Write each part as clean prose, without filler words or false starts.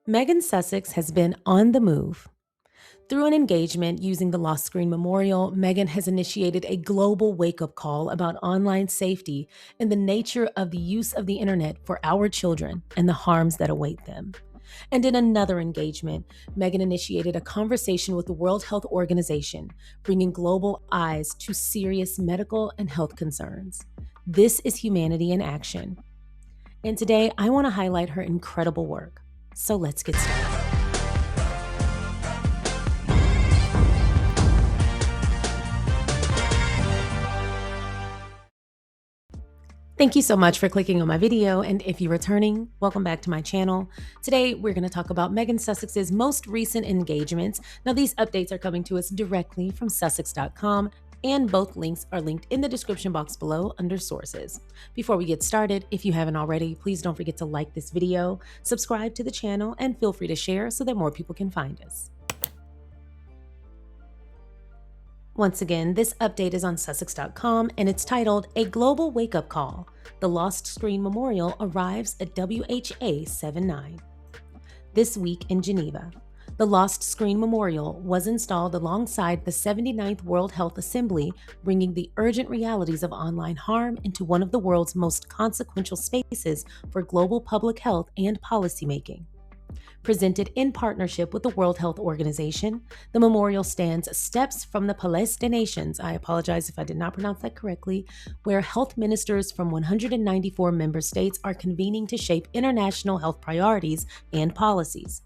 Meghan Sussex has been on the move. Through an engagement using the Lost Screen Memorial, Meghan has initiated a global wake up call about online safety and the nature of the use of the internet for our children and the harms that await them. And in another engagement, Meghan initiated a conversation with the World Health Organization, bringing global eyes to serious medical and health concerns. This is humanity in action. And today, I want to highlight her incredible work. So let's get started. Thank you so much for clicking on my video, and if you're returning, welcome back to my channel. Today, we're going to talk about Meghan Sussex's most recent engagements. Now, these updates are coming to us directly from Sussex.com, and both links are linked in the description box below under sources. Before we get started, if you haven't already, please don't forget to like this video, subscribe to the channel, and feel free to share so that more people can find us. Once again, this update is on Sussex.com and it's titled A Global Wake-Up Call. The Lost Screen Memorial arrives at WHA 79. This week in Geneva, the Lost Screen Memorial was installed alongside the 79th World Health Assembly, bringing the urgent realities of online harm into one of the world's most consequential spaces for global public health and policymaking. Presented in partnership with the World Health Organization, the memorial stands steps from the Palais des Nations, I apologize if I did not pronounce that correctly, where health ministers from 194 member states are convening to shape international health priorities and policies.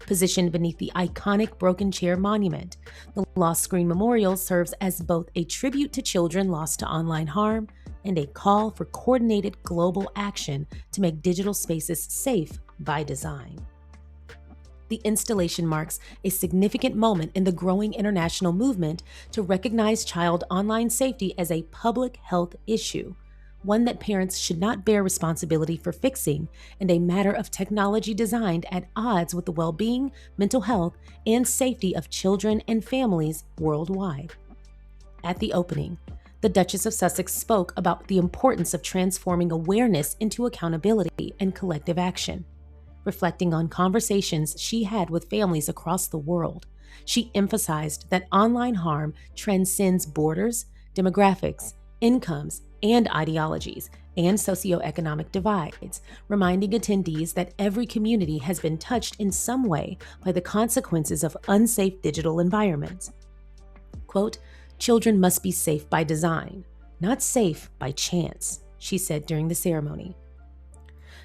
Positioned beneath the iconic Broken Chair Monument, the Lost Screen Memorial serves as both a tribute to children lost to online harm and a call for coordinated global action to make digital spaces safe by design. The installation marks a significant moment in the growing international movement to recognize child online safety as a public health issue, one that parents should not bear responsibility for fixing, and a matter of technology designed at odds with the well-being, mental health, and safety of children and families worldwide. At the opening, the Duchess of Sussex spoke about the importance of transforming awareness into accountability and collective action. Reflecting on conversations she had with families across the world, she emphasized that online harm transcends borders, demographics, incomes, and ideologies, and socioeconomic divides, reminding attendees that every community has been touched in some way by the consequences of unsafe digital environments. Quote, "Children must be safe by design, not safe by chance," she said during the ceremony.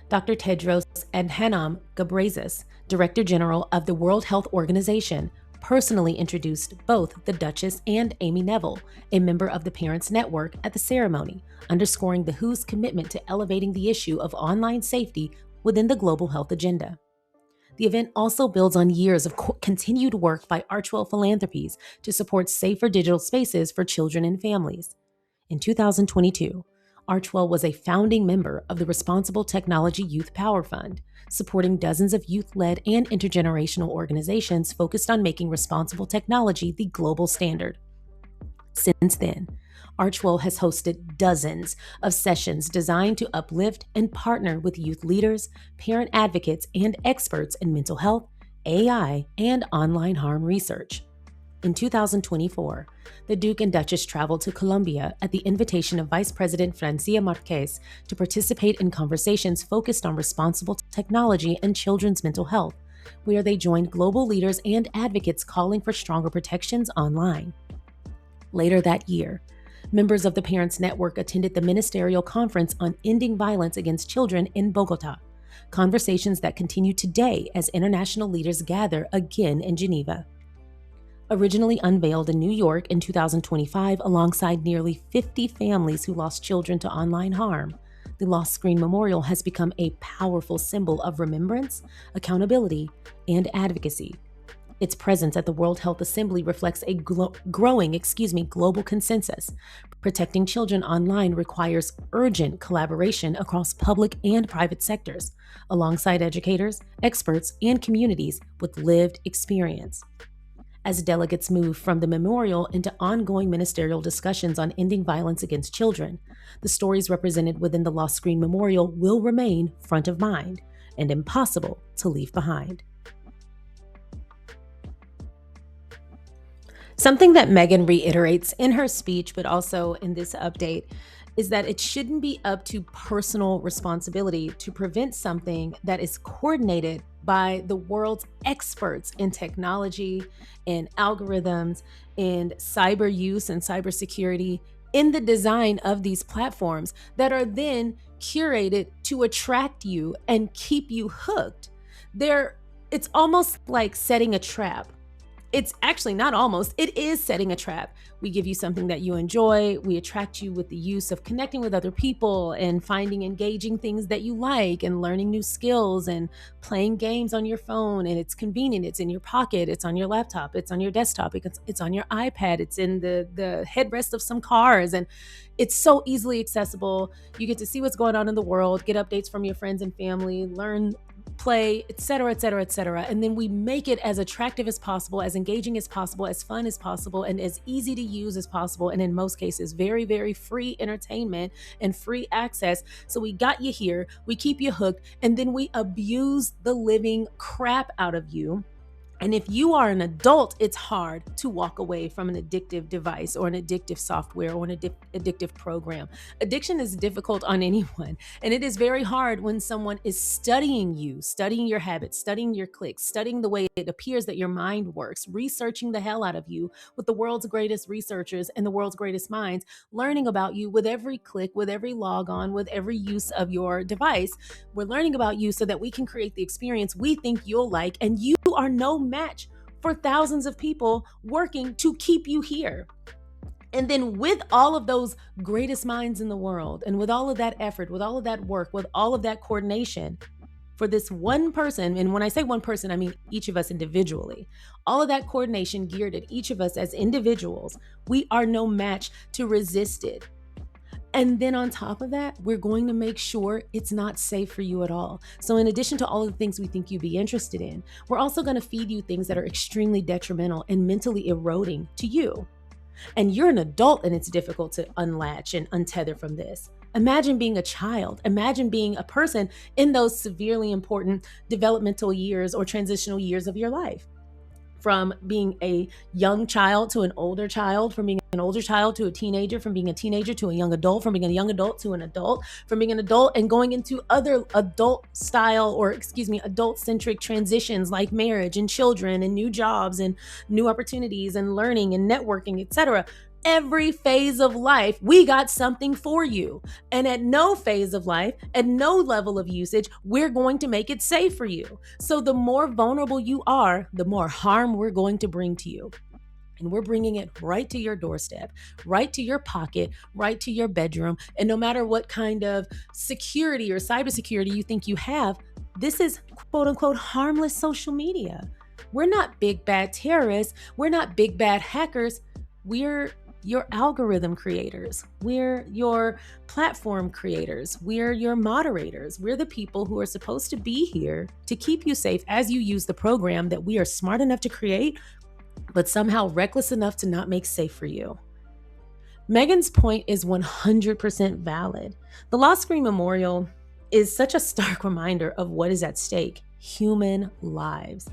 Dr. Tedros Adhanom Ghebreyesus, Director General of the World Health Organization, personally introduced both the Duchess and Amy Neville, a member of the Parents Network, at the ceremony, underscoring the WHO's commitment to elevating the issue of online safety within the global health agenda. The event also builds on years of continued work by Archewell Philanthropies to support safer digital spaces for children and families. In 2022, Archewell was a founding member of the Responsible Technology Youth Power Fund, supporting dozens of youth-led and intergenerational organizations focused on making responsible technology the global standard. Since then, Archewell has hosted dozens of sessions designed to uplift and partner with youth leaders, parent advocates, and experts in mental health, AI, and online harm research. In 2024, the Duke and Duchess traveled to Colombia at the invitation of Vice President Francia Marquez to participate in conversations focused on responsible technology and children's mental health, where they joined global leaders and advocates calling for stronger protections online. Later that year, members of the Parents Network attended the Ministerial Conference on Ending Violence Against Children in Bogota, conversations that continue today as international leaders gather again in Geneva. Originally unveiled in New York in 2025 alongside nearly 50 families who lost children to online harm, the Lost Screen Memorial has become a powerful symbol of remembrance, accountability, and advocacy. Its presence at the World Health Assembly reflects a growing global consensus. Protecting children online requires urgent collaboration across public and private sectors, alongside educators, experts, and communities with lived experience. As delegates move from the memorial into ongoing ministerial discussions on ending violence against children, the stories represented within the Lost Screen Memorial will remain front of mind, and impossible to leave behind. Something that Meghan reiterates in her speech, but also in this update, is that it shouldn't be up to personal responsibility to prevent something that is coordinated by the world's experts in technology, in algorithms, in cyber use and cybersecurity, in the design of these platforms that are then curated to attract you and keep you hooked. It's almost like setting a trap. It's actually not almost, it is setting a trap. We give you something that you enjoy. We attract you with the use of connecting with other people and finding engaging things that you like and learning new skills and playing games on your phone. And it's convenient. It's in your pocket. It's on your laptop. It's on your desktop. It's on your iPad. It's in the headrest of some cars. And it's so easily accessible. You get to see what's going on in the world, get updates from your friends and family, learn, play, et cetera, et cetera, et cetera. And then we make it as attractive as possible, as engaging as possible, as fun as possible, and as easy to use as possible. And in most cases, very, very free entertainment and free access. So we got you here, we keep you hooked, and then we abuse the living crap out of you. And if you are an adult, it's hard to walk away from an addictive device or an addictive software or an addictive program. Addiction is difficult on anyone. And it is very hard when someone is studying you, studying your habits, studying your clicks, studying the way it appears that your mind works, researching the hell out of you with the world's greatest researchers and the world's greatest minds, learning about you with every click, with every log on, with every use of your device. We're learning about you so that we can create the experience we think you'll like, and you are no match for thousands of people working to keep you here. And then with all of those greatest minds in the world, and with all of that effort, with all of that work, with all of that coordination, for this one person, and when I say one person, I mean each of us individually, all of that coordination geared at each of us as individuals, we are no match to resist it. And then on top of that, we're going to make sure it's not safe for you at all. So in addition to all of the things we think you'd be interested in, we're also going to feed you things that are extremely detrimental and mentally eroding to you. And you're an adult and it's difficult to unlatch and untether from this. Imagine being a child. Imagine being a person in those severely important developmental years or transitional years of your life. From being a young child to an older child, from being an older child to a teenager, from being a teenager to a young adult, from being a young adult to an adult, from being an adult and going into other adult centric transitions like marriage and children and new jobs and new opportunities and learning and networking, etc. Every phase of life, we got something for you. And at no phase of life, at no level of usage, we're going to make it safe for you. So the more vulnerable you are, the more harm we're going to bring to you. And we're bringing it right to your doorstep, right to your pocket, right to your bedroom. And no matter what kind of security or cybersecurity you think you have, this is quote unquote harmless social media. We're not big bad terrorists. We're not big bad hackers. We're your algorithm creators. We're your platform creators. We're your moderators. We're the people who are supposed to be here to keep you safe as you use the program that we are smart enough to create, but somehow reckless enough to not make safe for you. Meghan's point is 100% valid. The Lost Screen Memorial is such a stark reminder of what is at stake: human lives.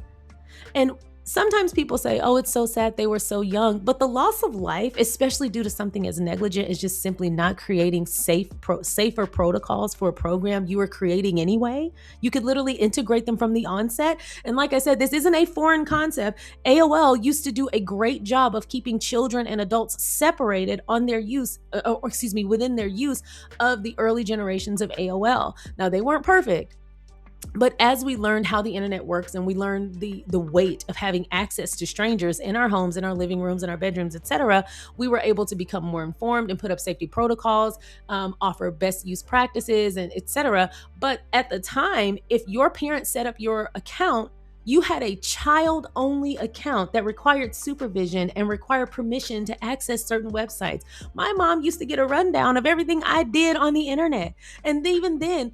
And sometimes people say, oh, it's so sad they were so young, but the loss of life, especially due to something as negligent as just simply not creating safer protocols for a program you were creating anyway. You could literally integrate them from the onset. And like I said, this isn't a foreign concept. AOL used to do a great job of keeping children and adults separated on their use, within their use of the early generations of AOL. Now, they weren't perfect. But as we learned how the internet works and we learned the weight of having access to strangers in our homes, in our living rooms, in our bedrooms, etc., we were able to become more informed and put up safety protocols, offer best use practices, and etc. But at the time, if your parents set up your account, you had a child-only account that required supervision and required permission to access certain websites. My mom used to get a rundown of everything I did on the internet. And even then,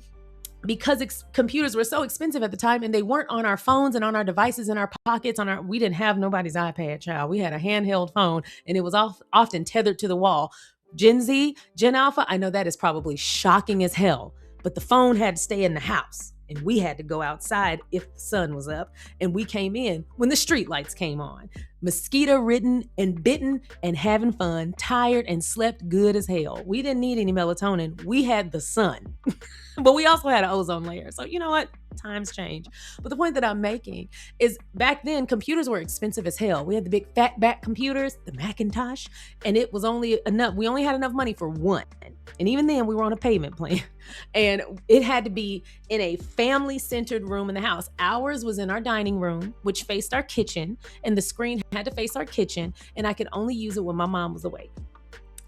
because computers were so expensive at the time and they weren't on our phones and on our devices in our pockets, we didn't have nobody's iPad, child. We had a handheld phone and it was often tethered to the wall. Gen Z, Gen Alpha, I know that is probably shocking as hell, but the phone had to stay in the house. and we had to go outside if the sun was up, and we came in when the street lights came on. Mosquito ridden and bitten and having fun, tired and slept good as hell. We didn't need any melatonin. We had the sun. But we also had an ozone layer. So you know what? Times change. But the point that I'm making is back then, computers were expensive as hell. We had the big fat back computers, the Macintosh, and it was only enough. We only had enough money for one. And even then, we were on a payment plan. And it had to be in a family-centered room in the house. Ours was in our dining room, which faced our kitchen, and the screen had to face our kitchen, and I could only use it when my mom was awake.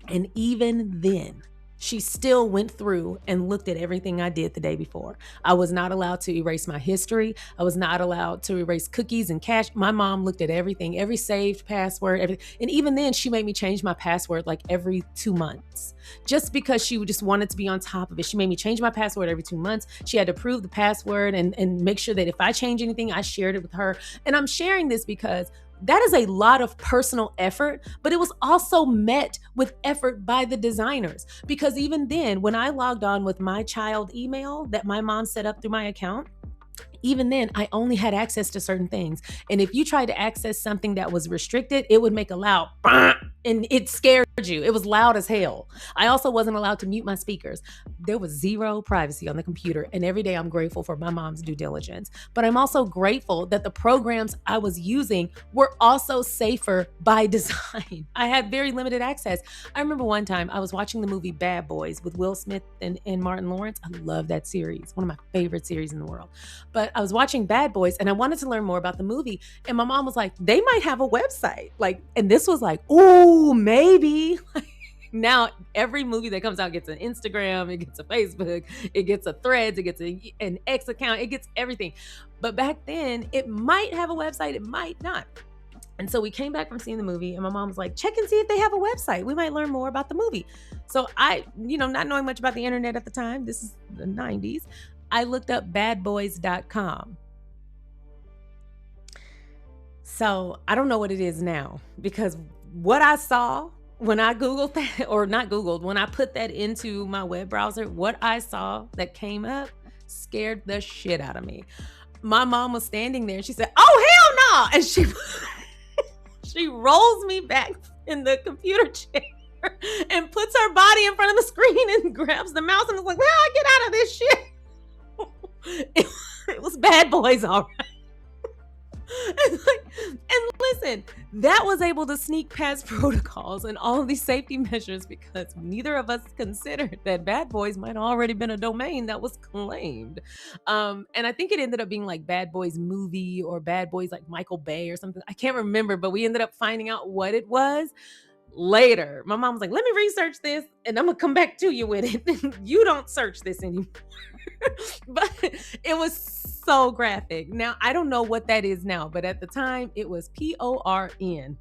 And even then, she still went through and looked at everything I did the day before. I was not allowed to erase my history. I was not allowed to erase cookies and cash. My mom looked at everything, every saved password, everything. And even then, she made me change my password like every 2 months, just because she just wanted to be on top of it. She made me change my password every 2 months. She had to approve the password and make sure that if I change anything, I shared it with her. And I'm sharing this because that is a lot of personal effort, but it was also met with effort by the designers. Because even then, when I logged on with my child email that my mom set up through my account, even then, I only had access to certain things. And if you tried to access something that was restricted, it would make a loud and it scared you. It was loud as hell. I also wasn't allowed to mute my speakers. There was zero privacy on the computer. And every day I'm grateful for my mom's due diligence. But I'm also grateful that the programs I was using were also safer by design. I had very limited access. I remember one time I was watching the movie Bad Boys with Will Smith and Martin Lawrence. I love that series. One of my favorite series in the world. But I was watching Bad Boys and I wanted to learn more about the movie. And my mom was like, they might have a website. And this was like, oh, maybe. Now every movie that comes out gets an Instagram, it gets a Facebook, it gets a Threads, it gets an X account, it gets everything. But back then, it might have a website, it might not. And so we came back from seeing the movie and my mom was like, check and see if they have a website. We might learn more about the movie. So I, not knowing much about the internet at the time, this is the 90s, I looked up badboys.com. So I don't know what it is now, because what I saw when I Googled that, or not Googled, when I put that into my web browser, what I saw that came up scared the shit out of me. My mom was standing there and she said, oh, hell no. And she rolls me back in the computer chair and puts her body in front of the screen and grabs the mouse and was like, well, get out of this shit. It was Bad Boys, all right. And listen, that was able to sneak past protocols and all of these safety measures because neither of us considered that Bad Boys might have already been a domain that was claimed. And I think it ended up being like Bad Boys movie or Bad Boys like Michael Bay or something. I can't remember, but we ended up finding out what it was later. My mom was like, let me research this and I'm gonna come back to you with it. You don't search this anymore. But it was so graphic. Now, I don't know what that is now, but at the time it was PORN.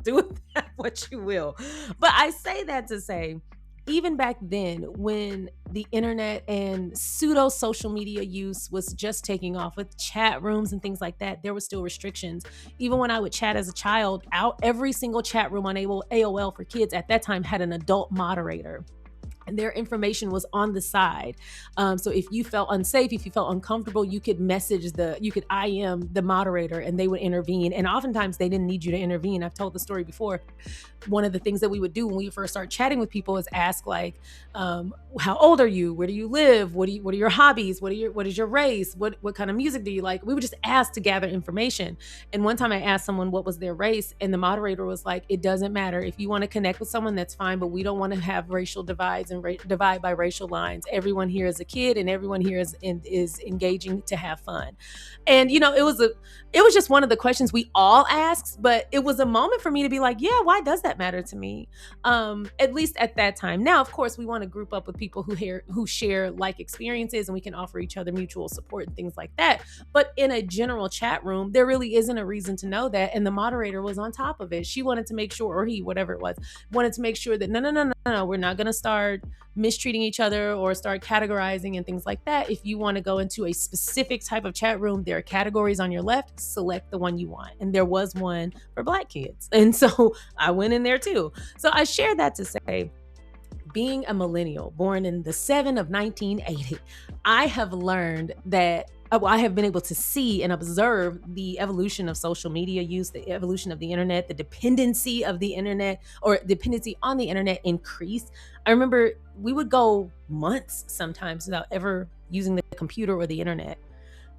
Do with that what you will. But I say that to say, even back then, when the internet and pseudo social media use was just taking off with chat rooms and things like that, there were still restrictions. Even when I would chat as a child, every single chat room on AOL for kids at that time had an adult moderator. And their information was on the side. So if you felt unsafe, if you felt uncomfortable, you could you could IM the moderator and they would intervene. And oftentimes they didn't need you to intervene. I've told the story before. One of the things that we would do when we first start chatting with people is ask like, how old are you? Where do you live? What are your hobbies? What is your race? What kind of music do you like? We would just ask to gather information. And one time I asked someone what was their race, and the moderator was like, it doesn't matter. If you want to connect with someone, that's fine, but we don't want to have racial divides and divide by racial lines. Everyone here is a kid and everyone here is engaging to have fun. And it was just one of the questions we all asked, but it was a moment for me to be like, yeah, why does that matter to me? At least at that time. Now, of course, we want to group up with people who share like experiences and we can offer each other mutual support and things like that. But in a general chat room, there really isn't a reason to know that. And the moderator was on top of it. She wanted to make sure, or he, whatever it was, wanted to make sure that no, we're not going to start mistreating each other or start categorizing and things like that. If you want to go into a specific type of chat room, there are categories on your left, select the one you want. And there was one for Black kids. And so I went in there too. So I share that to say, being a millennial born in the 7 of 1980, I have learned that I have been able to see and observe the evolution of social media use, the evolution of the internet, the dependency of the internet or dependency on the internet increase. I remember we would go months sometimes without ever using the computer or the internet.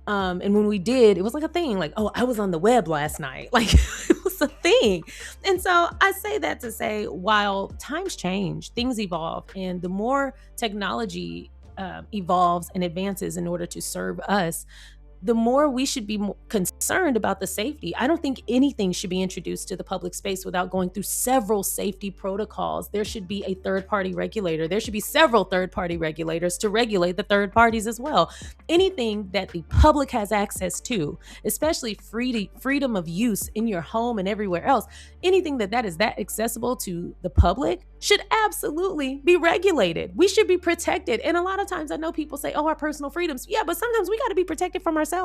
And when we did, it was like a thing, like, oh, I was on the web last night. Like it was a thing. And so I say that to say, while times change, things evolve, and the more technology evolves and advances in order to serve us, the more we should be more concerned about the safety. I don't think anything should be introduced to the public space without going through several safety protocols. There should be a third party regulator. There should be several third party regulators to regulate the third parties as well. Anything that the public has access to, especially freedom of use in your home and everywhere else, anything that is that accessible to the public should absolutely be regulated. We should be protected. And a lot of times I know people say, oh, our personal freedoms. Yeah, but sometimes we got to be protected from ourselves.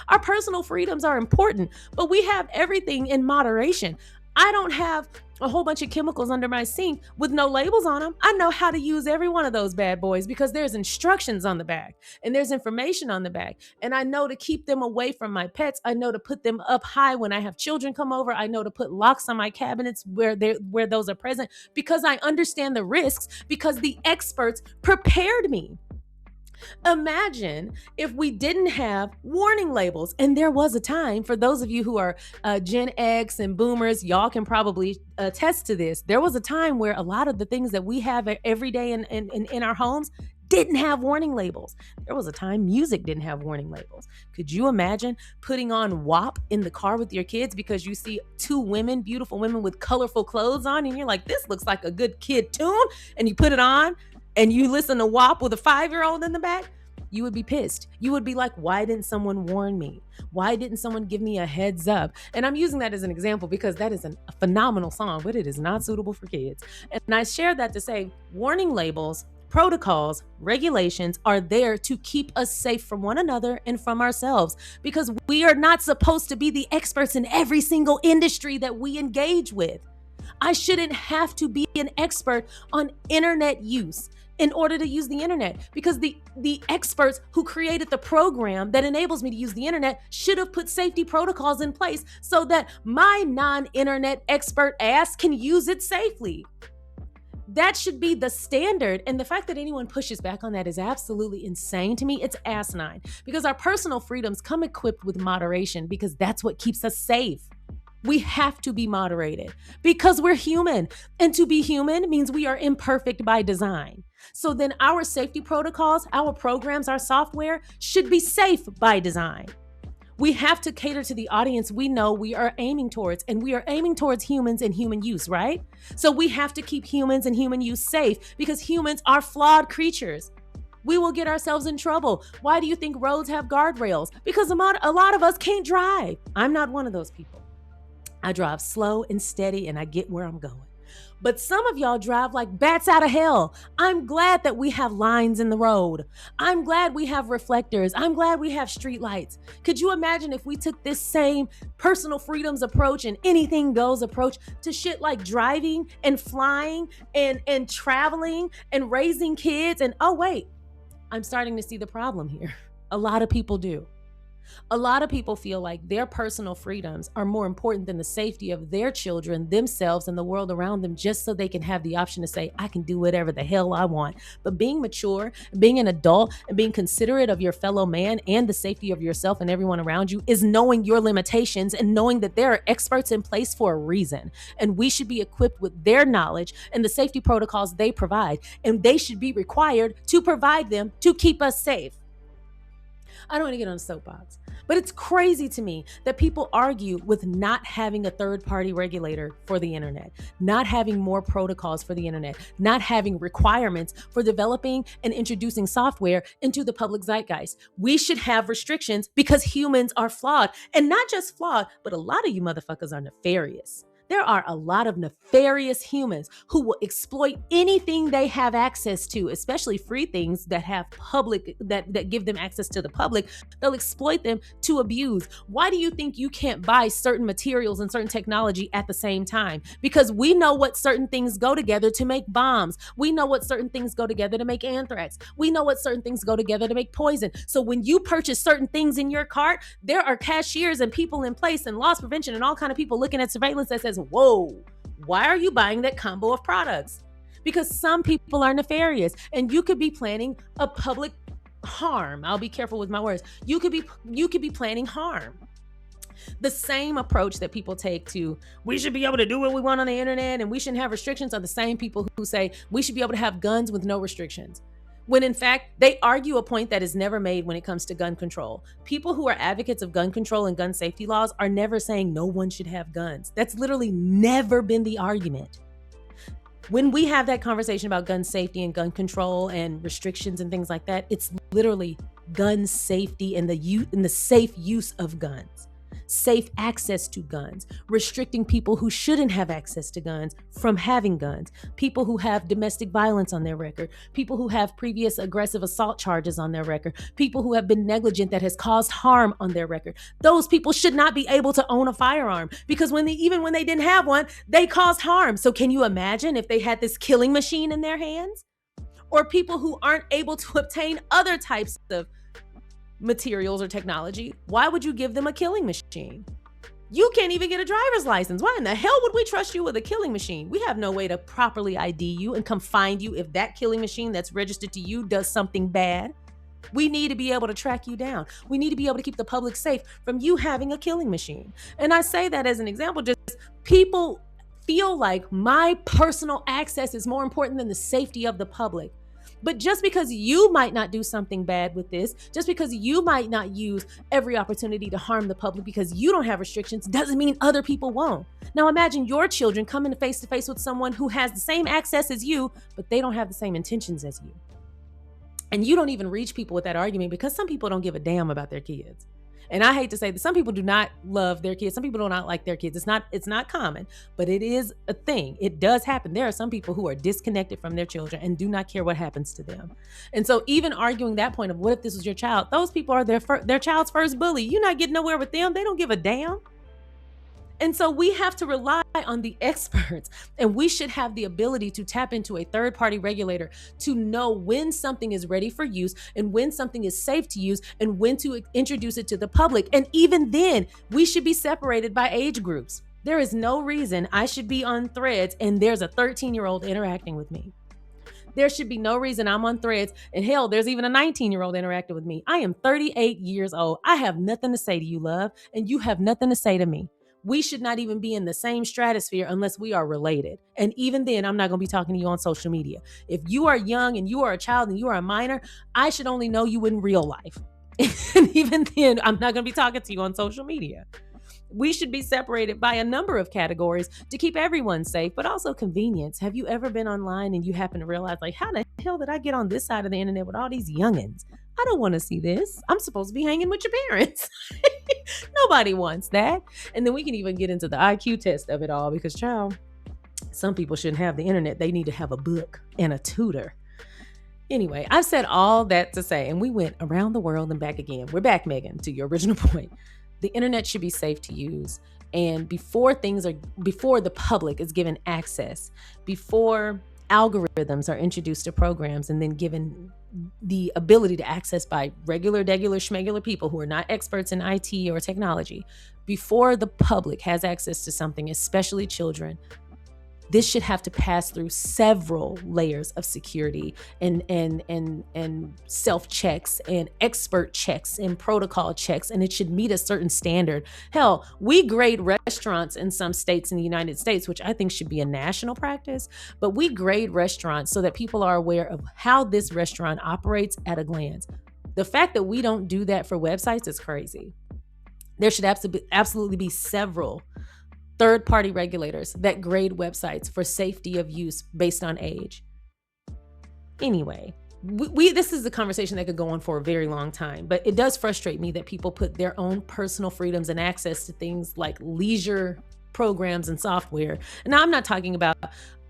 Our personal freedoms are important, but we have everything in moderation. I don't have a whole bunch of chemicals under my sink with no labels on them. I know how to use every one of those bad boys because there's instructions on the back and there's information on the back. And I know to keep them away from my pets. I know to put them up high when I have children come over. I know to put locks on my cabinets where those are present because I understand the risks, because the experts prepared me. Imagine if we didn't have warning labels. And there was a time, for those of you who are Gen X and boomers, y'all can probably attest to this. There was a time where a lot of the things that we have every day in our homes didn't have warning labels. There was a time music didn't have warning labels. Could you imagine putting on WAP in the car with your kids because you see two women, beautiful women with colorful clothes on, and you're like, this looks like a good kid tune, and you put it on and you listen to WAP with a 5-year-old in the back? You would be pissed. You would be like, why didn't someone warn me? Why didn't someone give me a heads up? And I'm using that as an example because that is a phenomenal song, but it is not suitable for kids. And I share that to say warning labels, protocols, regulations are there to keep us safe from one another and from ourselves, because we are not supposed to be the experts in every single industry that we engage with. I shouldn't have to be an expert on internet use in order to use the internet, because the experts who created the program that enables me to use the internet should have put safety protocols in place so that my non-internet expert ass can use it safely. That should be the standard. And the fact that anyone pushes back on that is absolutely insane to me. It's asinine, because our personal freedoms come equipped with moderation, because that's what keeps us safe. We have to be moderated because we're human, and to be human means we are imperfect by design. So then our safety protocols, our programs, our software should be safe by design. We have to cater to the audience we know we are aiming towards, and we are aiming towards humans and human use, right? So we have to keep humans and human use safe, because humans are flawed creatures. We will get ourselves in trouble. Why do you think roads have guardrails? Because a lot of us can't drive. I'm not one of those people. I drive slow and steady, and I get where I'm going. But some of y'all drive like bats out of hell. I'm glad that we have lines in the road. I'm glad we have reflectors. I'm glad we have street lights. Could you imagine if we took this same personal freedoms approach and anything goes approach to shit like driving and flying and traveling and raising kids? And oh wait, I'm starting to see the problem here. A lot of people do. A lot of people feel like their personal freedoms are more important than the safety of their children, themselves, and the world around them, just so they can have the option to say, I can do whatever the hell I want. But being mature, being an adult, and being considerate of your fellow man and the safety of yourself and everyone around you is knowing your limitations and knowing that there are experts in place for a reason. And we should be equipped with their knowledge and the safety protocols they provide. And they should be required to provide them to keep us safe. I don't want to get on a soapbox, but it's crazy to me that people argue with not having a third-party regulator for the internet, not having more protocols for the internet, not having requirements for developing and introducing software into the public zeitgeist. We should have restrictions because humans are flawed, and not just flawed, but a lot of you motherfuckers are nefarious. There are a lot of nefarious humans who will exploit anything they have access to, especially free things that have public, that give them access to the public. They'll exploit them to abuse. Why do you think you can't buy certain materials and certain technology at the same time? Because we know what certain things go together to make bombs. We know what certain things go together to make anthrax. We know what certain things go together to make poison. So when you purchase certain things in your cart, there are cashiers and people in place and loss prevention and all kind of people looking at surveillance that says, whoa, why are you buying that combo of products? Because some people are nefarious and you could be planning a public harm. I'll be careful with my words. You could be planning harm. The same approach that people take to, we should be able to do what we want on the internet and we shouldn't have restrictions, are the same people who say we should be able to have guns with no restrictions. When in fact, they argue a point that is never made when it comes to gun control. People who are advocates of gun control and gun safety laws are never saying no one should have guns. That's literally never been the argument. When we have that conversation about gun safety and gun control and restrictions and things like that, it's literally gun safety and the safe use of guns. Safe access to guns, restricting people who shouldn't have access to guns from having guns, people who have domestic violence on their record, people who have previous aggressive assault charges on their record, people who have been negligent that has caused harm on their record. Those people should not be able to own a firearm because even when they didn't have one, they caused harm. So can you imagine if they had this killing machine in their hands? Or people who aren't able to obtain other types of materials or technology, why would you give them a killing machine? You can't even get a driver's license. Why in the hell would we trust you with a killing machine? We have no way to properly ID you and come find you if that killing machine that's registered to you does something bad. We need to be able to track you down. We need to be able to keep the public safe from you having a killing machine. And I say that as an example, just people feel like my personal access is more important than the safety of the public. But just because you might not do something bad with this, just because you might not use every opportunity to harm the public because you don't have restrictions, doesn't mean other people won't. Now imagine your children coming face to face with someone who has the same access as you, but they don't have the same intentions as you. And you don't even reach people with that argument because some people don't give a damn about their kids. And I hate to say that some people do not love their kids. Some people do not like their kids. It's not common, but it is a thing. It does happen. There are some people who are disconnected from their children and do not care what happens to them. And so even arguing that point of what if this was your child, those people are their child's first bully. You're not getting nowhere with them. They don't give a damn. And so we have to rely on the experts, and we should have the ability to tap into a third-party regulator to know when something is ready for use and when something is safe to use and when to introduce it to the public. And even then, we should be separated by age groups. There is no reason I should be on Threads and there's a 13-year-old interacting with me. There should be no reason I'm on Threads and hell, there's even a 19-year-old interacting with me. I am 38 years old. I have nothing to say to you, love, and you have nothing to say to me. We should not even be in the same stratosphere unless we are related. And even then, I'm not going to be talking to you on social media. If you are young and you are a child and you are a minor, I should only know you in real life. And even then, I'm not going to be talking to you on social media. We should be separated by a number of categories to keep everyone safe, but also convenience. Have you ever been online and you happen to realize, like, how the hell did I get on this side of the internet with all these youngins? I don't want to see this. I'm supposed to be hanging with your parents. Nobody wants that. And then we can even get into the IQ test of it all because, child, some people shouldn't have the internet. They need to have a book and a tutor. Anyway, I've said all that to say, and we went around the world and back again. We're back, Meghan, to your original point. The internet should be safe to use. And before the public is given access, before algorithms are introduced to programs and then given the ability to access by regular schmegular people who are not experts in IT or technology, before the public has access to something, especially children, this should have to pass through several layers of security and self-checks and expert checks and protocol checks, and it should meet a certain standard. Hell, we grade restaurants in some states in the United States, which I think should be a national practice, but we grade restaurants so that people are aware of how this restaurant operates at a glance. The fact that we don't do that for websites is crazy. There should absolutely be several third-party regulators that grade websites for safety of use based on age. Anyway, this is a conversation that could go on for a very long time, but it does frustrate me that people put their own personal freedoms and access to things like leisure programs and software. And now I'm not talking about,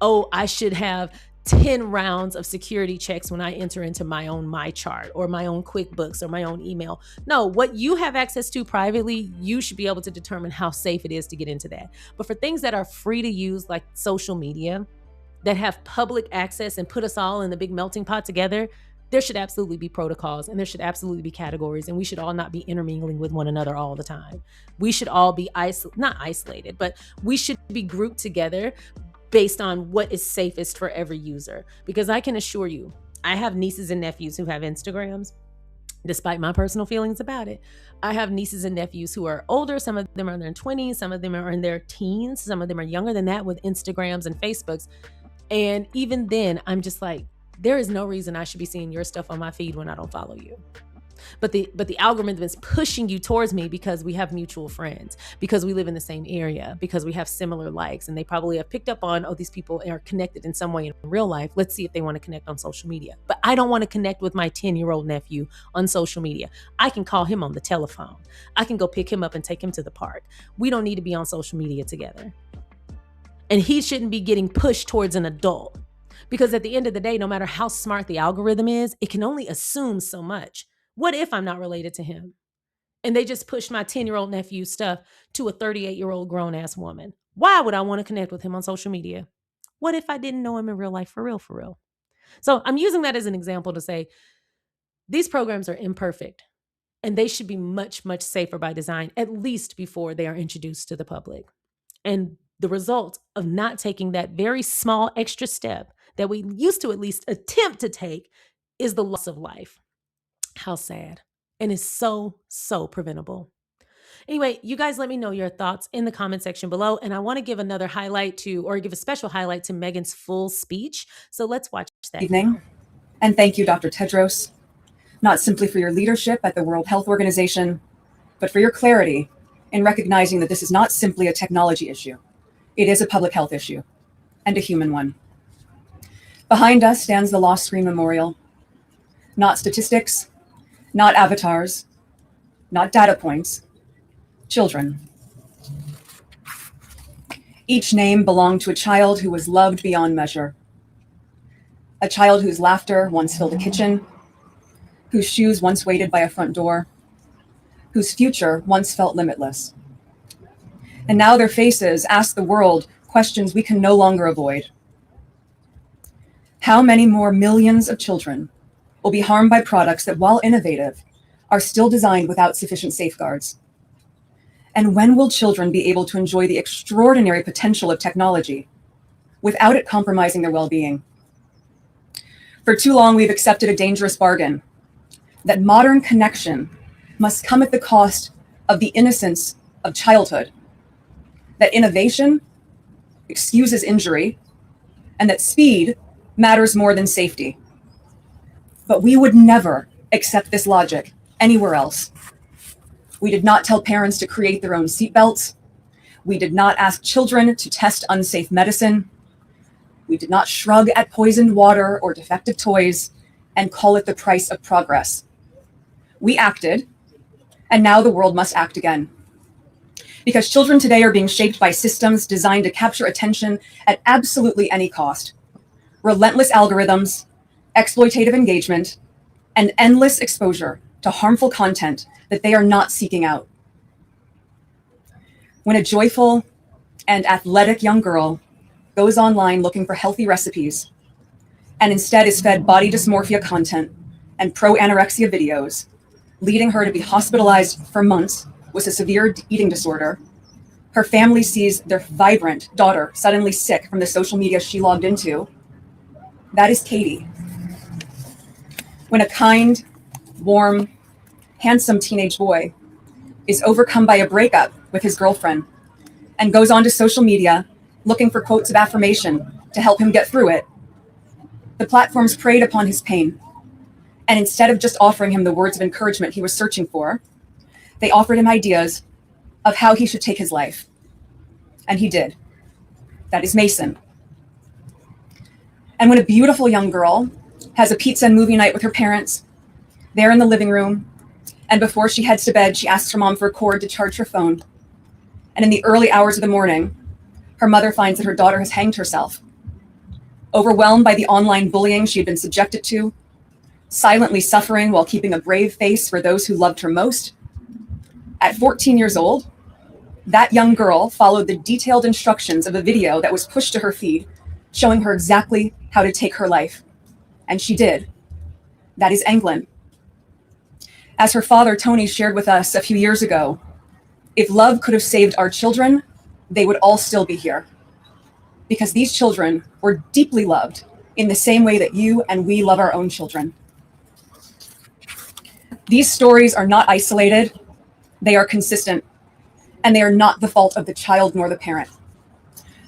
oh, I should have 10 rounds of security checks when I enter into my own MyChart or my own QuickBooks or my own email. No, what you have access to privately, you should be able to determine how safe it is to get into that. But for things that are free to use, like social media, that have public access and put us all in the big melting pot together, there should absolutely be protocols and there should absolutely be categories, and we should all not be intermingling with one another all the time. We should all be not isolated, but we should be grouped together based on what is safest for every user. Because I can assure you, I have nieces and nephews who have Instagrams, despite my personal feelings about it. I have nieces and nephews who are older. Some of them are in their 20s, some of them are in their teens, some of them are younger than that with Instagrams and Facebooks. And even then, I'm just like, there is no reason I should be seeing your stuff on my feed when I don't follow you. But the algorithm is pushing you towards me because we have mutual friends, because we live in the same area, because we have similar likes, and they probably have picked up on, oh, these people are connected in some way in real life. Let's see if they want to connect on social media. But I don't want to connect with my 10-year-old nephew on social media. I can call him on the telephone. I can go pick him up and take him to the park. We don't need to be on social media together. And he shouldn't be getting pushed towards an adult, because at the end of the day, no matter how smart the algorithm is, it can only assume so much. What if I'm not related to him? And they just pushed my 10-year-old nephew stuff to a 38-year-old grown-ass woman. Why would I want to connect with him on social media? What if I didn't know him in real life, for real, for real? So I'm using that as an example to say these programs are imperfect and they should be much, much safer by design, at least before they are introduced to the public. And the result of not taking that very small extra step that we used to at least attempt to take is the loss of life. How sad. And it's so, so preventable. Anyway, you guys let me know your thoughts in the comment section below. And I want to give another highlight give a special highlight to Meghan's full speech. So let's watch that. Evening. And thank you, Dr. Tedros, not simply for your leadership at the World Health Organization, but for your clarity in recognizing that this is not simply a technology issue. It is a public health issue and a human one. Behind us stands the Lost Screen Memorial. Not statistics, not avatars, not data points, children. Each name belonged to a child who was loved beyond measure. A child whose laughter once filled a kitchen, whose shoes once waited by a front door, whose future once felt limitless. And now their faces ask the world questions we can no longer avoid. How many more millions of children will be harmed by products that, while innovative, are still designed without sufficient safeguards? And when will children be able to enjoy the extraordinary potential of technology without it compromising their well-being? For too long, we've accepted a dangerous bargain that modern connection must come at the cost of the innocence of childhood, that innovation excuses injury, and that speed matters more than safety. But we would never accept this logic anywhere else. We did not tell parents to create their own seatbelts. We did not ask children to test unsafe medicine. We did not shrug at poisoned water or defective toys and call it the price of progress. We acted, and now the world must act again. Because children today are being shaped by systems designed to capture attention at absolutely any cost. Relentless algorithms, exploitative engagement, and endless exposure to harmful content that they are not seeking out. When a joyful and athletic young girl goes online looking for healthy recipes and instead is fed body dysmorphia content and pro-anorexia videos, leading her to be hospitalized for months with a severe eating disorder, her family sees their vibrant daughter suddenly sick from the social media she logged into. That is Katie. When a kind, warm, handsome teenage boy is overcome by a breakup with his girlfriend and goes onto social media looking for quotes of affirmation to help him get through it, the platforms preyed upon his pain. And instead of just offering him the words of encouragement he was searching for, they offered him ideas of how he should take his life. And he did. That is Mason. And when a beautiful young girl has a pizza and movie night with her parents, they're in the living room, and before she heads to bed, she asks her mom for a cord to charge her phone. And in the early hours of the morning, Her mother finds that her daughter has hanged herself. Overwhelmed by the online bullying she had been subjected to, silently suffering while keeping a brave face for those who loved her most, at 14 years old, that young girl followed the detailed instructions of a video that was pushed to her feed, showing her exactly how to take her life. And she did. That is England. As her father, Tony, shared with us a few years ago, if love could have saved our children, they would all still be here. Because these children were deeply loved in the same way that you and we love our own children. These stories are not isolated, they are consistent, and they are not the fault of the child nor the parent.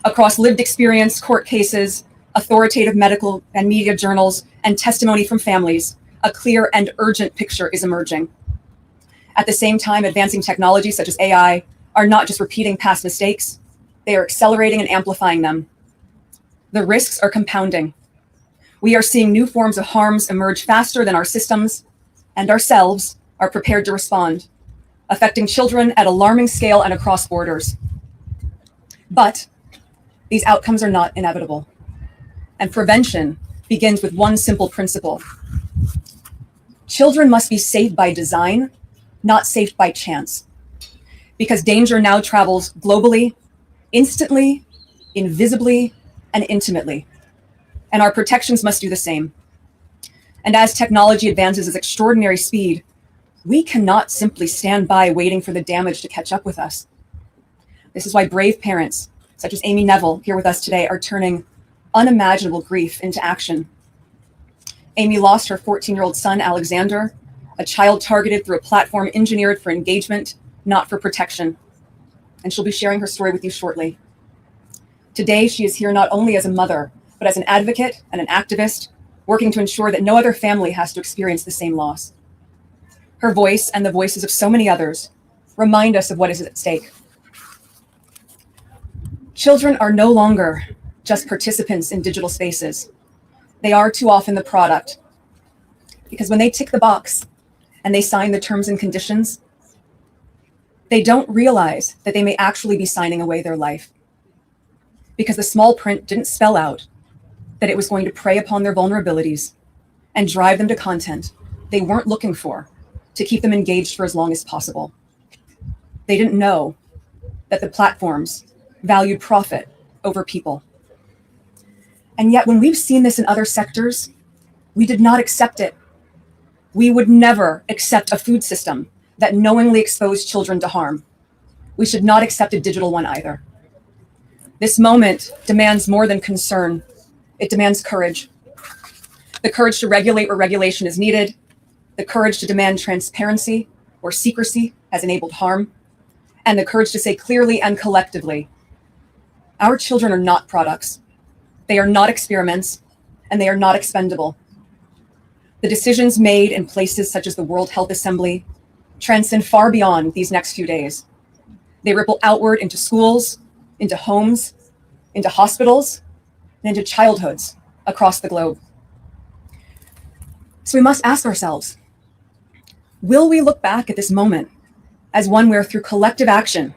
Across lived experience, court cases, authoritative medical and media journals, and testimony from families, a clear and urgent picture is emerging. At the same time, advancing technologies such as AI are not just repeating past mistakes, they are accelerating and amplifying them. The risks are compounding. We are seeing new forms of harms emerge faster than our systems and ourselves are prepared to respond, affecting children at alarming scale and across borders. But these outcomes are not inevitable. And prevention begins with one simple principle. Children must be saved by design, not saved by chance. Because danger now travels globally, instantly, invisibly, and intimately. And our protections must do the same. And as technology advances at extraordinary speed, we cannot simply stand by waiting for the damage to catch up with us. This is why brave parents, such as Amy Neville, here with us today, are turning unimaginable grief into action. Amy lost her 14-year-old son, Alexander, a child targeted through a platform engineered for engagement, not for protection. And she'll be sharing her story with you shortly. Today, she is here not only as a mother, but as an advocate and an activist, working to ensure that no other family has to experience the same loss. Her voice and the voices of so many others remind us of what is at stake. Children are no longer just participants in digital spaces. They are too often the product. Because when they tick the box and they sign the terms and conditions, they don't realize that they may actually be signing away their life. Because the small print didn't spell out that it was going to prey upon their vulnerabilities and drive them to content they weren't looking for to keep them engaged for as long as possible. They didn't know that the platforms valued profit over people. And yet, when we've seen this in other sectors, we did not accept it. We would never accept a food system that knowingly exposed children to harm. We should not accept a digital one either. This moment demands more than concern. It demands courage. The courage to regulate where regulation is needed, the courage to demand transparency where secrecy has enabled harm, and the courage to say clearly and collectively, our children are not products. They are not experiments, and they are not expendable. The decisions made in places such as the World Health Assembly transcend far beyond these next few days. They ripple outward into schools, into homes, into hospitals, and into childhoods across the globe. So we must ask ourselves, will we look back at this moment as one where through collective action,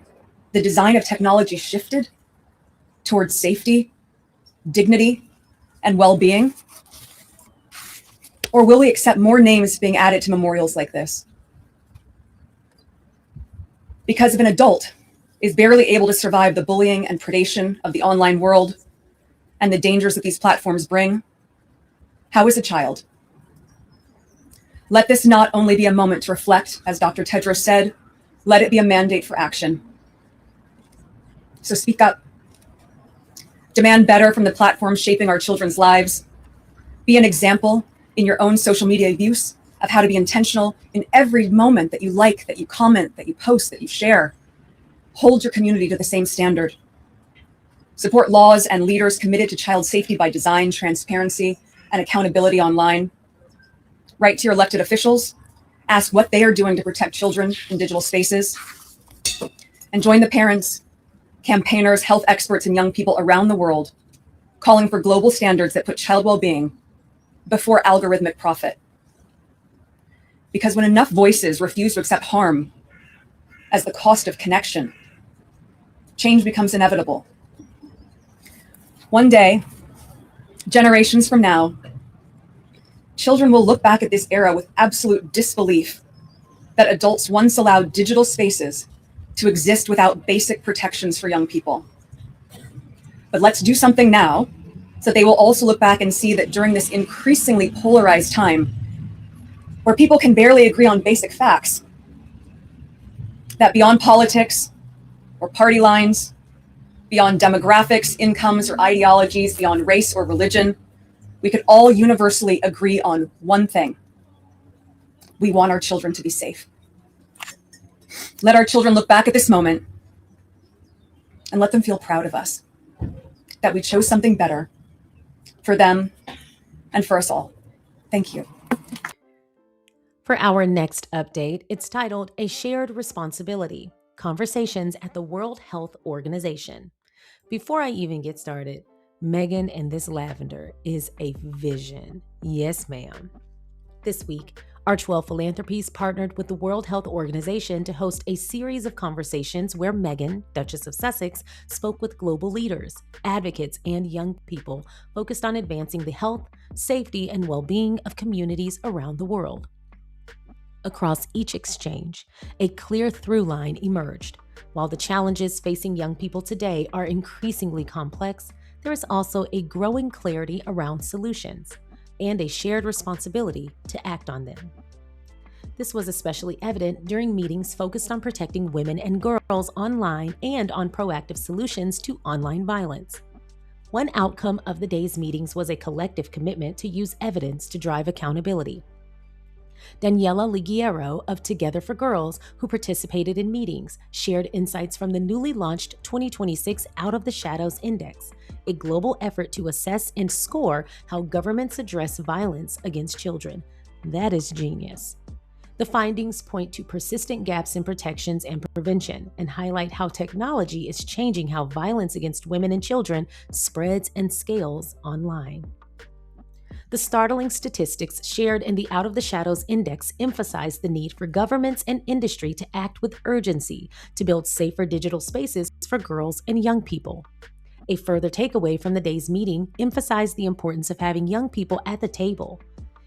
the design of technology shifted towards safety, dignity, and well-being? Or will we accept more names being added to memorials like this? Because if an adult is barely able to survive the bullying and predation of the online world and the dangers that these platforms bring, how is a child? Let this not only be a moment to reflect, as Dr. Tedros said, let it be a mandate for action. So speak up. Demand better from the platforms shaping our children's lives. Be an example in your own social media use of how to be intentional in every moment that you like, that you comment, that you post, that you share. Hold your community to the same standard. Support laws and leaders committed to child safety by design, transparency, and accountability online. Write to your elected officials. Ask what they are doing to protect children in digital spaces. And join the parents, campaigners, health experts, and young people around the world calling for global standards that put child well-being before algorithmic profit. Because when enough voices refuse to accept harm as the cost of connection, change becomes inevitable. One day, generations from now, children will look back at this era with absolute disbelief that adults once allowed digital spaces to exist without basic protections for young people. But let's do something now so that they will also look back and see that during this increasingly polarized time, where people can barely agree on basic facts, that beyond politics or party lines, beyond demographics, incomes, or ideologies, beyond race or religion, we could all universally agree on one thing. We want our children to be safe. Let our children look back at this moment and let them feel proud of us, that we chose something better for them and for us all. Thank you. For our next update, it's titled A Shared Responsibility: Conversations at the World Health Organization. Before I even get started, Meghan and this lavender is a vision. Yes, ma'am. This week, Archewell Philanthropies partnered with the World Health Organization to host a series of conversations where Meghan, Duchess of Sussex, spoke with global leaders, advocates, and young people focused on advancing the health, safety, and well-being of communities around the world. Across each exchange, a clear through line emerged. While the challenges facing young people today are increasingly complex, there is also a growing clarity around solutions and a shared responsibility to act on them. This was especially evident during meetings focused on protecting women and girls online and on proactive solutions to online violence. One outcome of the day's meetings was a collective commitment to use evidence to drive accountability. Daniela Liguero of Together for Girls, who participated in meetings, shared insights from the newly launched 2026 Out of the Shadows Index, a global effort to assess and score how governments address violence against children. That is genius. The findings point to persistent gaps in protections and prevention and highlight how technology is changing how violence against women and children spreads and scales online. The startling statistics shared in the Out of the Shadows Index emphasize the need for governments and industry to act with urgency to build safer digital spaces for girls and young people. A further takeaway from the day's meeting emphasized the importance of having young people at the table.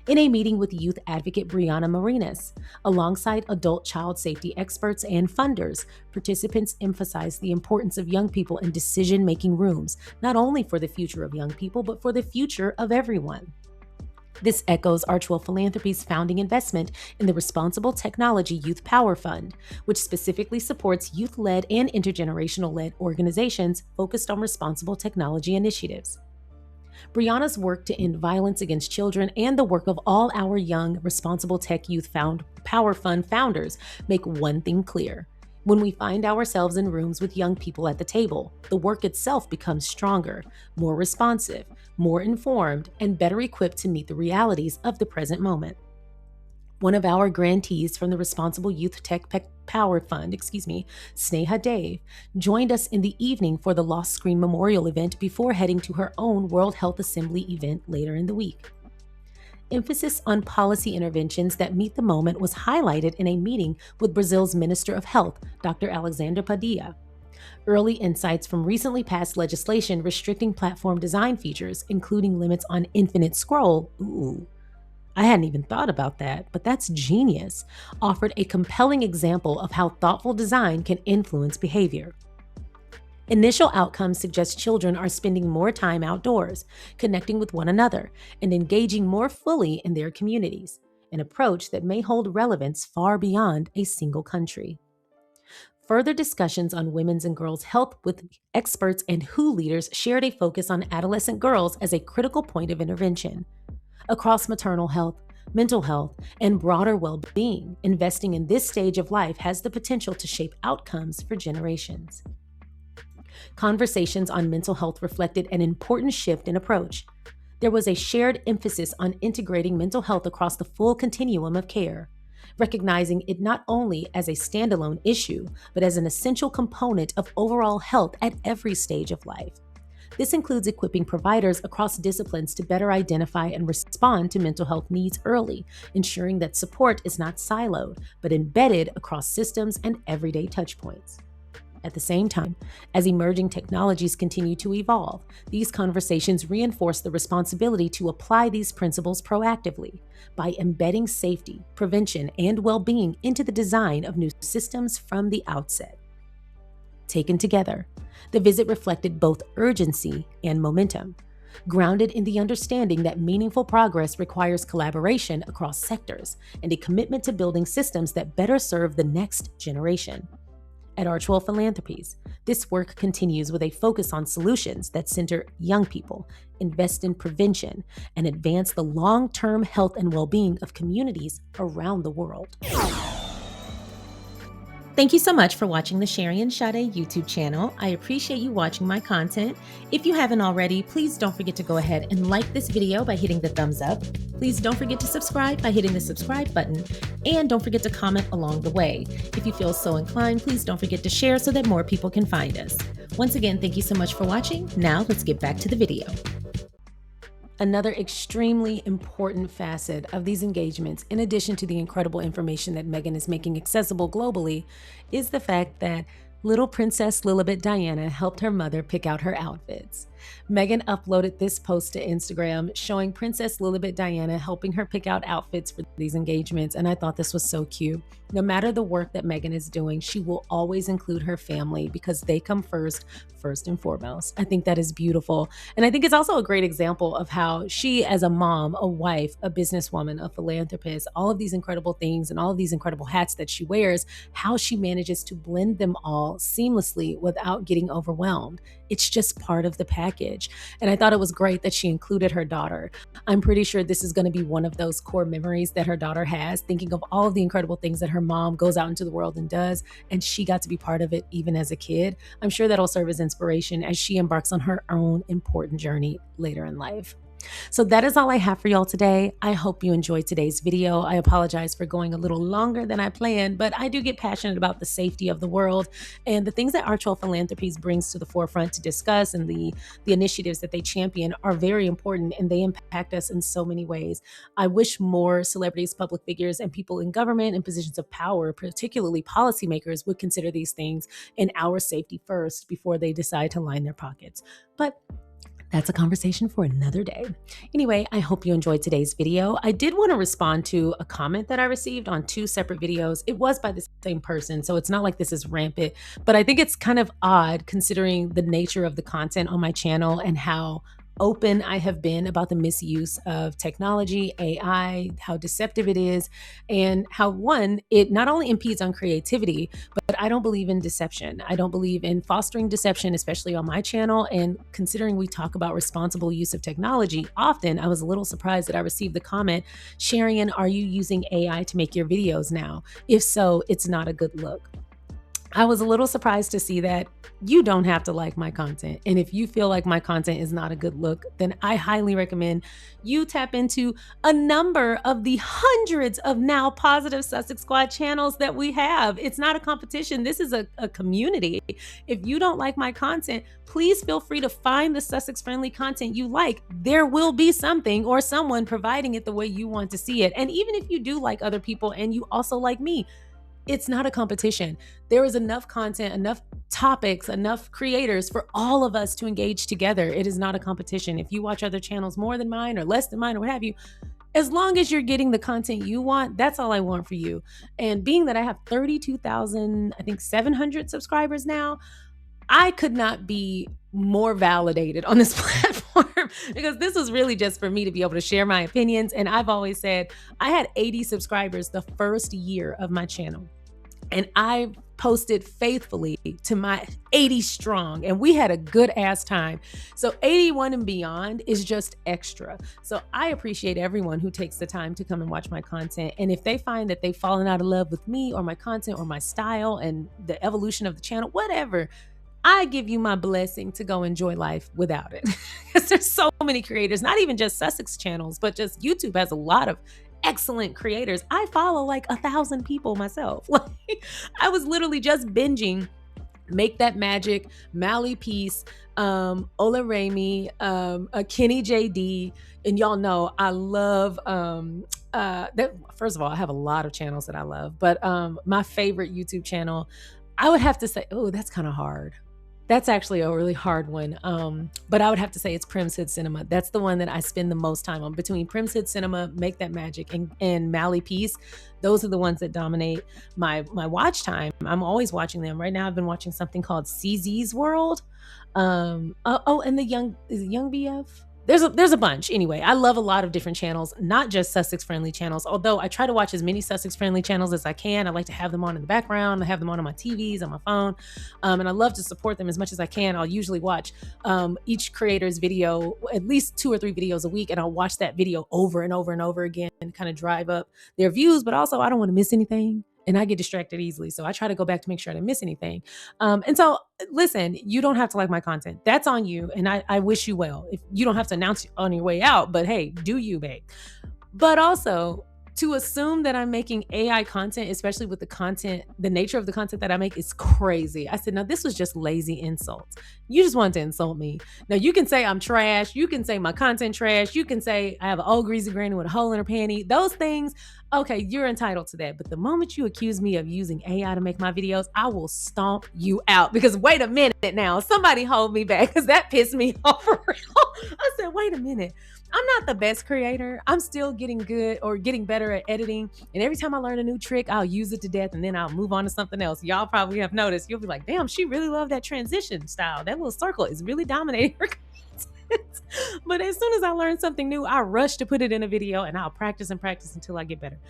In a meeting with youth advocate Brianna Marinas, alongside adult child safety experts and funders, participants emphasized the importance of young people in decision-making rooms, not only for the future of young people, but for the future of everyone. This echoes Archewell Philanthropies' founding investment in the Responsible Technology Youth Power Fund, which specifically supports youth-led and intergenerational-led organizations focused on responsible technology initiatives. Brianna's work to end violence against children and the work of all our young Responsible Tech Youth Power Fund founders make one thing clear. When we find ourselves in rooms with young people at the table, the work itself becomes stronger, more responsive, more informed, and better equipped to meet the realities of the present moment. One of our grantees from the Responsible Youth Tech Power Fund, Sade, joined us in the evening for the Lost Screen Memorial event before heading to her own World Health Assembly event later in the week. Emphasis on policy interventions that meet the moment was highlighted in a meeting with Brazil's Minister of Health, Dr. Alexandre Padilla. Early insights from recently passed legislation restricting platform design features, including limits on infinite scroll, I hadn't even thought about that, but that's genius, offered a compelling example of how thoughtful design can influence behavior. Initial outcomes suggest children are spending more time outdoors, connecting with one another, and engaging more fully in their communities, an approach that may hold relevance far beyond a single country. Further discussions on women's and girls' health with experts and WHO leaders shared a focus on adolescent girls as a critical point of intervention. Across maternal health, mental health, and broader well-being, investing in this stage of life has the potential to shape outcomes for generations. Conversations on mental health reflected an important shift in approach. There was a shared emphasis on integrating mental health across the full continuum of care, recognizing it not only as a standalone issue, but as an essential component of overall health at every stage of life. This includes equipping providers across disciplines to better identify and respond to mental health needs early, ensuring that support is not siloed, but embedded across systems and everyday touchpoints. At the same time, as emerging technologies continue to evolve, these conversations reinforce the responsibility to apply these principles proactively by embedding safety, prevention, and well-being into the design of new systems from the outset. Taken together, the visit reflected both urgency and momentum, grounded in the understanding that meaningful progress requires collaboration across sectors and a commitment to building systems that better serve the next generation. At Archewell Philanthropies, this work continues with a focus on solutions that center young people, invest in prevention, and advance the long-term health and well-being of communities around the world. Thank you so much for watching the Sharion Sade YouTube channel. I appreciate you watching my content. If you haven't already, please don't forget to go ahead and like this video by hitting the thumbs up. Please don't forget to subscribe by hitting the subscribe button. And don't forget to comment along the way. If you feel so inclined, please don't forget to share so that more people can find us. Once again, thank you so much for watching. Now let's get back to the video. Another extremely important facet of these engagements, in addition to the incredible information that Meghan is making accessible globally, is the fact that little Princess Lilibet Diana helped her mother pick out her outfits. Meghan uploaded this post to Instagram showing Princess Lilibet Diana helping her pick out outfits for these engagements, and I thought this was so cute. No matter the work that Meghan is doing, she will always include her family because they come first and foremost. I think that is beautiful. And I think it's also a great example of how she, as a mom, a wife, a businesswoman, a philanthropist, all of these incredible things and all of these incredible hats that she wears, how she manages to blend them all seamlessly without getting overwhelmed. It's just part of the package. And I thought it was great that she included her daughter. I'm pretty sure this is going to be one of those core memories that her daughter has, thinking of all of the incredible things that her mom goes out into the world and does, and she got to be part of it even as a kid. I'm sure that'll serve as inspiration as she embarks on her own important journey later in life. So that is all I have for y'all today. I hope you enjoyed today's video. I apologize for going a little longer than I planned, but I do get passionate about the safety of the world and the things that Archewell Philanthropies brings to the forefront to discuss, and the initiatives that they champion are very important and they impact us in so many ways. I wish more celebrities, public figures, and people in government and positions of power, particularly policymakers, would consider these things and our safety first before they decide to line their pockets. But that's a conversation for another day. Anyway, I hope you enjoyed today's video. I did want to respond to a comment that I received on 2 separate videos. It was by the same person, so it's not like this is rampant, but I think it's kind of odd considering the nature of the content on my channel and how open I have been about the misuse of technology, AI, how deceptive it is, and how, one, it not only impedes on creativity, but I don't believe in deception. I don't believe in fostering deception, especially on my channel. And considering we talk about responsible use of technology, often I was a little surprised that I received the comment, Sharion, are you using AI to make your videos now? If so, it's not a good look. I was a little surprised to see that. You don't have to like my content. And if you feel like my content is not a good look, then I highly recommend you tap into a number of the hundreds of now positive Sussex Squad channels that we have. It's not a competition. This is a community. If you don't like my content, please feel free to find the Sussex friendly content you like. There will be something or someone providing it the way you want to see it. And even if you do like other people and you also like me, it's not a competition. There is enough content, enough topics, enough creators for all of us to engage together. It is not a competition. If you watch other channels more than mine or less than mine or what have you, as long as you're getting the content you want, that's all I want for you. And being that I have 32,000, I think 700 subscribers now, I could not be more validated on this platform because this was really just for me to be able to share my opinions. And I've always said I had 80 subscribers the first year of my channel. And I posted faithfully to my 80 strong, and we had a good ass time. So 81 and beyond is just extra. So I appreciate everyone who takes the time to come and watch my content. And if they find that they've fallen out of love with me or my content or my style and the evolution of the channel, whatever, I give you my blessing to go enjoy life without it. Because there's so many creators, not even just Sussex channels, but just YouTube has a lot of excellent creators. I follow like 1,000 people myself. Like, I was literally just binging Make That Magic, Mally Peace, Ola Raimi, Kenny JD, and y'all know I love that. First of all, I have a lot of channels that I love, but my favorite YouTube channel, I would have to say, oh, that's kind of hard. That's actually a really hard one. But I would have to say it's Prim's Hood Cinema. That's the one that I spend the most time on. Between Prim's Hood Cinema, Make That Magic, and Mally Peace, those are the ones that dominate my watch time. I'm always watching them. Right now, I've been watching something called CZ's World. And is it Young BF? There's a bunch. Anyway, I love a lot of different channels, not just Sussex friendly channels. Although I try to watch as many Sussex friendly channels as I can. I like to have them on in the background. I have them on my TVs, on my phone, and I love to support them as much as I can. I'll usually watch each creator's video, at least 2 or 3 videos a week, and I'll watch that video over and over and over again and kind of drive up their views. But also, I don't want to miss anything. And I get distracted easily. So I try to go back to make sure I didn't miss anything. And so, listen, you don't have to like my content. That's on you. And I wish you well. If you don't have to announce on your way out, but hey, do you, babe? But also, to assume that I'm making AI content, especially with the nature of the content that I make, is crazy. I said, now this was just lazy insults. You just wanted to insult me. Now you can say I'm trash. You can say my content trash. You can say I have an old greasy granny with a hole in her panty. Those things, okay, you're entitled to that. But the moment you accuse me of using AI to make my videos, I will stomp you out. Because wait a minute now, somebody hold me back, because that pissed me off for real. I said, wait a minute. I'm not the best creator. I'm still getting good or getting better at editing. And every time I learn a new trick, I'll use it to death and then I'll move on to something else. Y'all probably have noticed. You'll be like, damn, she really loved that transition style. That little circle is really dominating her content. But as soon as I learn something new, I rush to put it in a video and I'll practice and practice until I get better.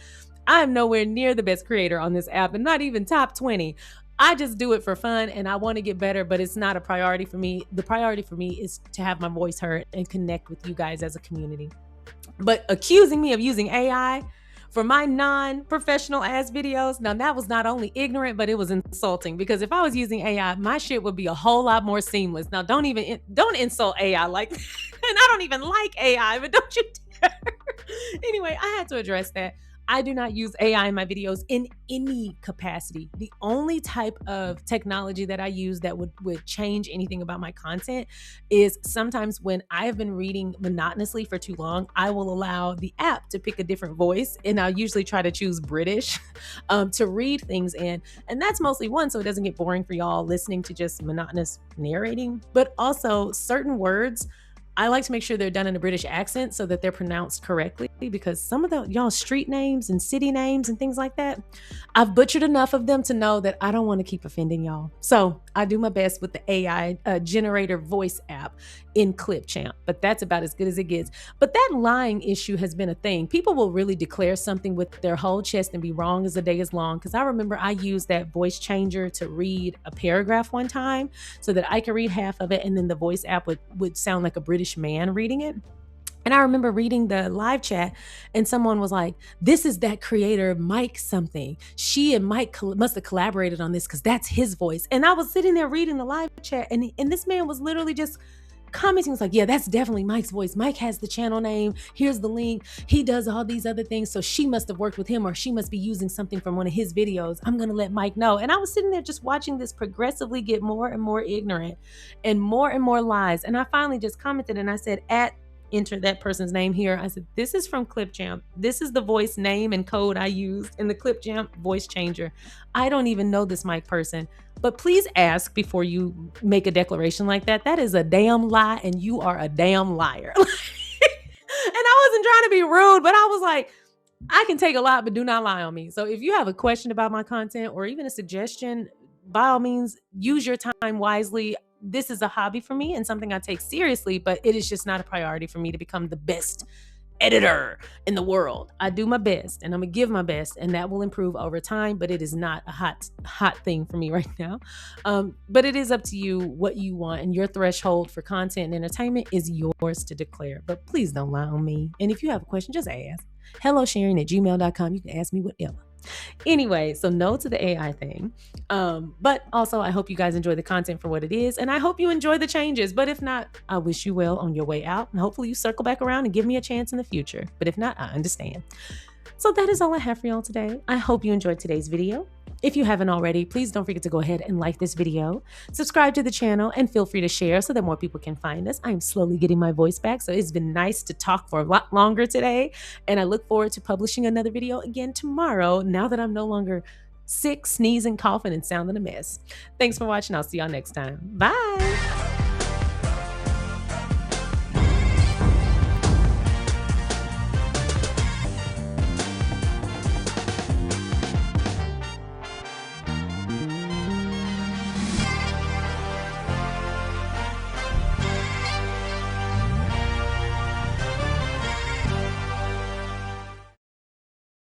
I'm nowhere near the best creator on this app and not even top 20. I just do it for fun and I want to get better, but it's not a priority for me. The priority for me is to have my voice heard and connect with you guys as a community. But accusing me of using AI for my non-professional ass videos, now that was not only ignorant, but it was insulting, because if I was using AI, my shit would be a whole lot more seamless. Now don't insult AI like that. And I don't even like AI, but don't you dare. Anyway, I had to address that. I do not use AI in my videos in any capacity. The only type of technology that I use that would change anything about my content is sometimes when I have been reading monotonously for too long, I will allow the app to pick a different voice, and I'll usually try to choose British to read things in. And that's mostly one, so it doesn't get boring for y'all listening to just monotonous narrating, but also certain words I like to make sure they're done in a British accent so that they're pronounced correctly, because some of the y'all street names and city names and things like that, I've butchered enough of them to know that I don't want to keep offending y'all. So I do my best with the AI generator voice app in Clipchamp, but that's about as good as it gets. But that lying issue has been a thing. People will really declare something with their whole chest and be wrong as the day is long. Because I remember I used that voice changer to read a paragraph one time so that I could read half of it, and then the voice app would sound like a British man reading it. And I remember reading the live chat and someone was like, this is that creator, Mike something. She and Mike must have collaborated on this because that's his voice. And I was sitting there reading the live chat and this man was literally just commenting. Was like, yeah, that's definitely Mike's voice. Mike has the channel name. Here's the link. He does all these other things. So she must have worked with him, or she must be using something from one of his videos. I'm going to let Mike know. And I was sitting there just watching this progressively get more and more ignorant and more lies. And I finally just commented and I said, enter that person's name here. I said, this is from Clipchamp. This is the voice name and code I used in the Clipchamp voice changer. I don't even know this Mike person, but please ask before you make a declaration like that. That is a damn lie, and you are a damn liar. And I wasn't trying to be rude, but I was like, I can take a lot, but do not lie on me. So if you have a question about my content or even a suggestion, by all means, use your time wisely. This is a hobby for me and something I take seriously, but it is just not a priority for me to become the best editor in the world. I do my best and I'm gonna give my best, and that will improve over time, but it is not a hot thing for me right now. But it is up to you what you want, and your threshold for content and entertainment is yours to declare. But please don't lie on me. And if you have a question, just ask. HelloSharion@gmail.com. You can ask me whatever. Anyway, so no to the AI thing. But also I hope you guys enjoy the content for what it is, and I hope you enjoy the changes. But if not, I wish you well on your way out, and hopefully you circle back around and give me a chance in the future. But if not, I understand. So that is all I have for y'all today. I hope you enjoyed today's video. If you haven't already, please don't forget to go ahead and like this video, subscribe to the channel, and feel free to share so that more people can find us. I'm slowly getting my voice back, so it's been nice to talk for a lot longer today, and I look forward to publishing another video again tomorrow, now that I'm no longer sick, sneezing, coughing, and sounding a mess. Thanks for watching. I'll see y'all next time. Bye.